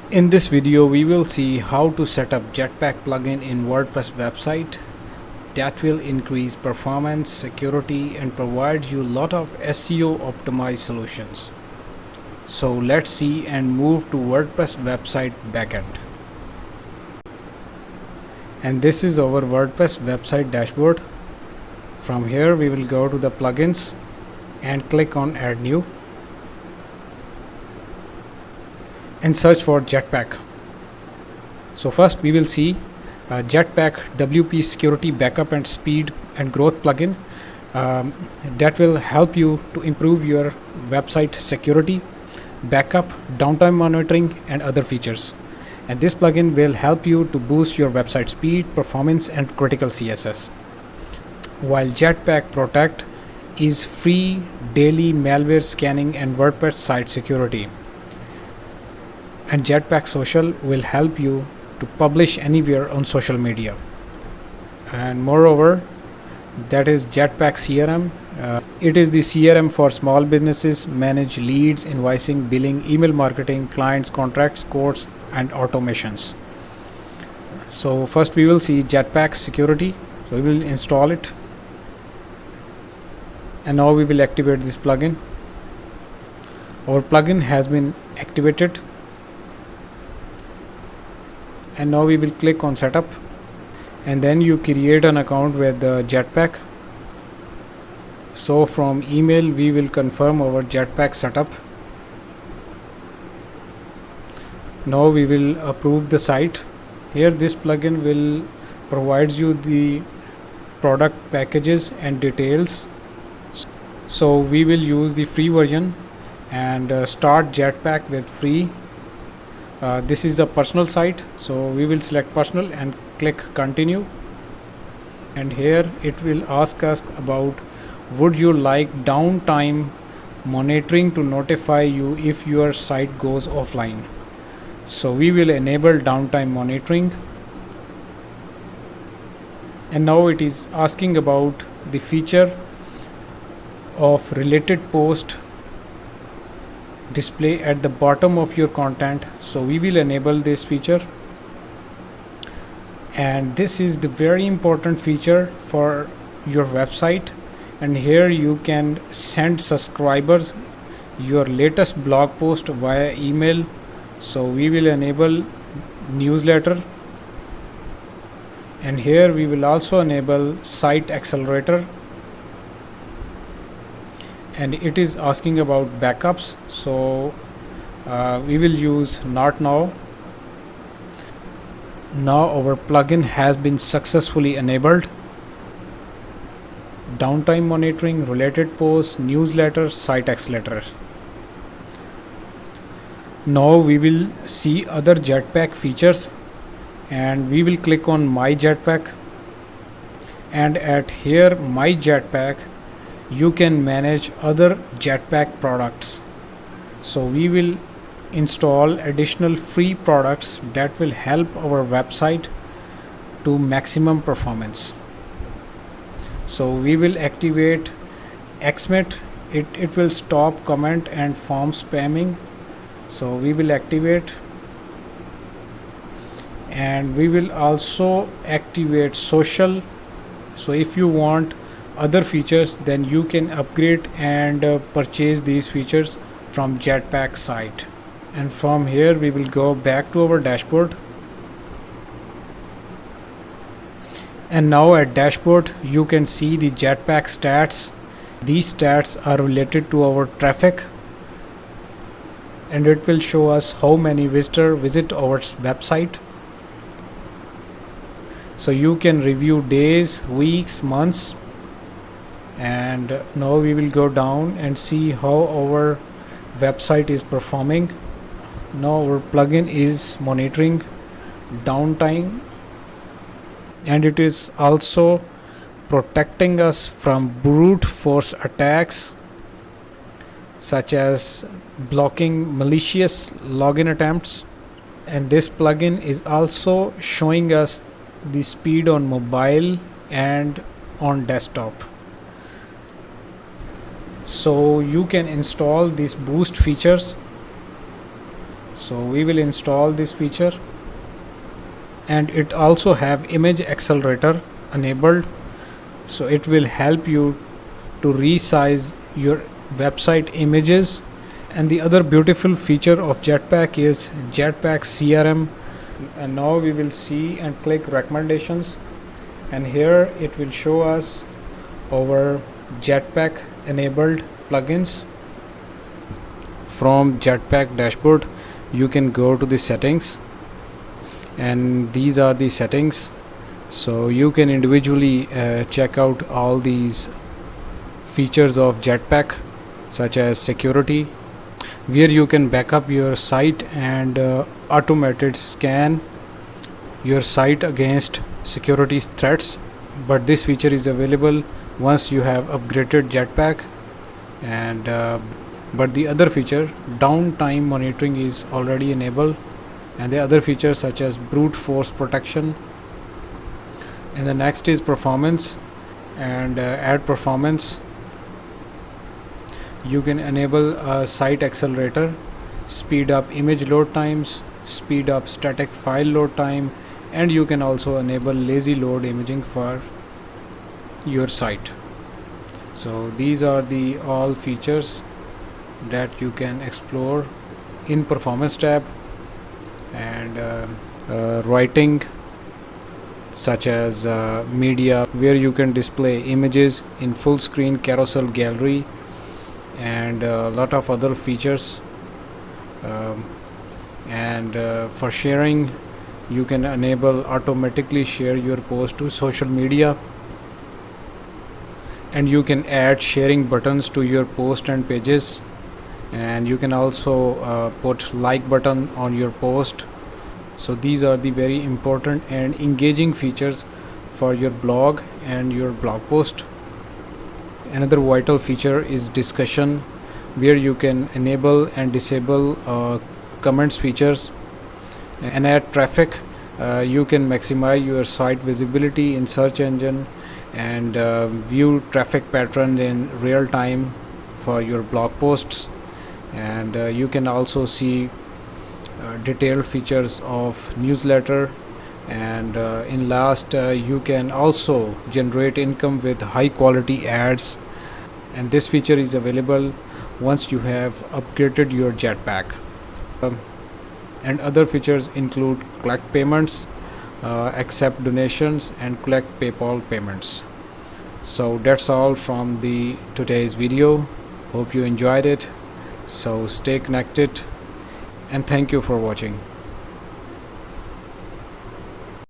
In this video, we will see how to set up Jetpack plugin in WordPress website that will increase performance, security, and provide you a lot of SEO optimized solutions. So let's see and move to WordPress website backend. And this is our WordPress website dashboard. From here, we will go to the plugins and click on Add New and search for Jetpack. So first we will see Jetpack WP Security Backup and Speed and Growth plugin that will help you to improve your website security, backup, downtime monitoring, and other features. And this plugin will help you to boost your website speed, performance, and critical CSS. While Jetpack Protect is free daily malware scanning and WordPress site security. And Jetpack Social will help you to publish anywhere on social media. And moreover, that is Jetpack CRM. It is the CRM for small businesses, manage leads, invoicing, billing, email marketing, clients, contracts, quotes, and automations. So first we will see Jetpack Security. So we will install it. And now we will activate this plugin. Our plugin has been activated. And now we will click on setup, and then you create an account with the Jetpack. So from email we will confirm our Jetpack setup. Now we will approve the site. Here this plugin will provide you the product packages and details. So we will use the free version and start Jetpack with free. This is a personal site, so we will select personal and click continue. And here it will ask us about would you like downtime monitoring to notify you if your site goes offline. So we will enable downtime monitoring. And now it is asking about the feature of related post display at the bottom of your content. So we will enable this feature, and this is the very important feature for your website. And here you can send subscribers your latest blog post via email. So we will enable newsletter, and here we will also enable site accelerator. And it is asking about backups, so we will use not now. Now our plugin has been successfully enabled. Downtime monitoring, related posts, newsletter, site accelerator. Now we will see other Jetpack features, and we will click on My Jetpack, and at here My Jetpack you can manage other Jetpack products. So we will install additional free products that will help our website to maximum performance. So we will activate Xmit. It will stop comment and form spamming. So we will activate, and we will also activate social. So if you want other features, then you can upgrade and purchase these features from Jetpack site. And from here we will go back to our dashboard, and now at dashboard you can see the Jetpack stats. These stats are related to our traffic, and it will show us how many visitors visit our website. So you can review days, weeks, months. And now we will go down and see how our website is performing. Now our plugin is monitoring downtime, and it is also protecting us from brute force attacks such as blocking malicious login attempts. And this plugin is also showing us the speed on mobile and on desktop. So you can install these boost features. So we will install this feature, and it also have image accelerator enabled, so it will help you to resize your website images. And the other beautiful feature of Jetpack is Jetpack CRM. And now we will see and click recommendations, and here it will show us our Jetpack enabled plugins. From Jetpack dashboard you can go to the settings, and these are the settings, so you can individually check out all these features of Jetpack, such as security, where you can back up your site and automated scan your site against security threats. But this feature is available once you have upgraded Jetpack, and but the other feature, downtime monitoring, is already enabled, and the other features such as brute force protection. And the next is performance, and add performance. You can enable a site accelerator, speed up image load times, speed up static file load time, and you can also enable lazy load imaging for your site. So these are the all features that you can explore in performance tab. And writing, such as media, where you can display images in full screen carousel gallery, and a lot of other features. And for sharing, you can enable automatically share your post to social media, and you can add sharing buttons to your post and pages, and you can also put like button on your post. So these are the very important and engaging features for your blog and your blog post. Another vital feature is discussion, where you can enable and disable comments features. And add traffic, you can maximize your site visibility in search engine, and view traffic patterns in real time for your blog posts. And you can also see detailed features of newsletter, and in last you can also generate income with high quality ads, and this feature is available once you have upgraded your Jetpack. And other features include collect payments, accept donations, and collect PayPal payments. So that's all from the today's video. Hope you enjoyed it. So stay connected, and thank you for watching.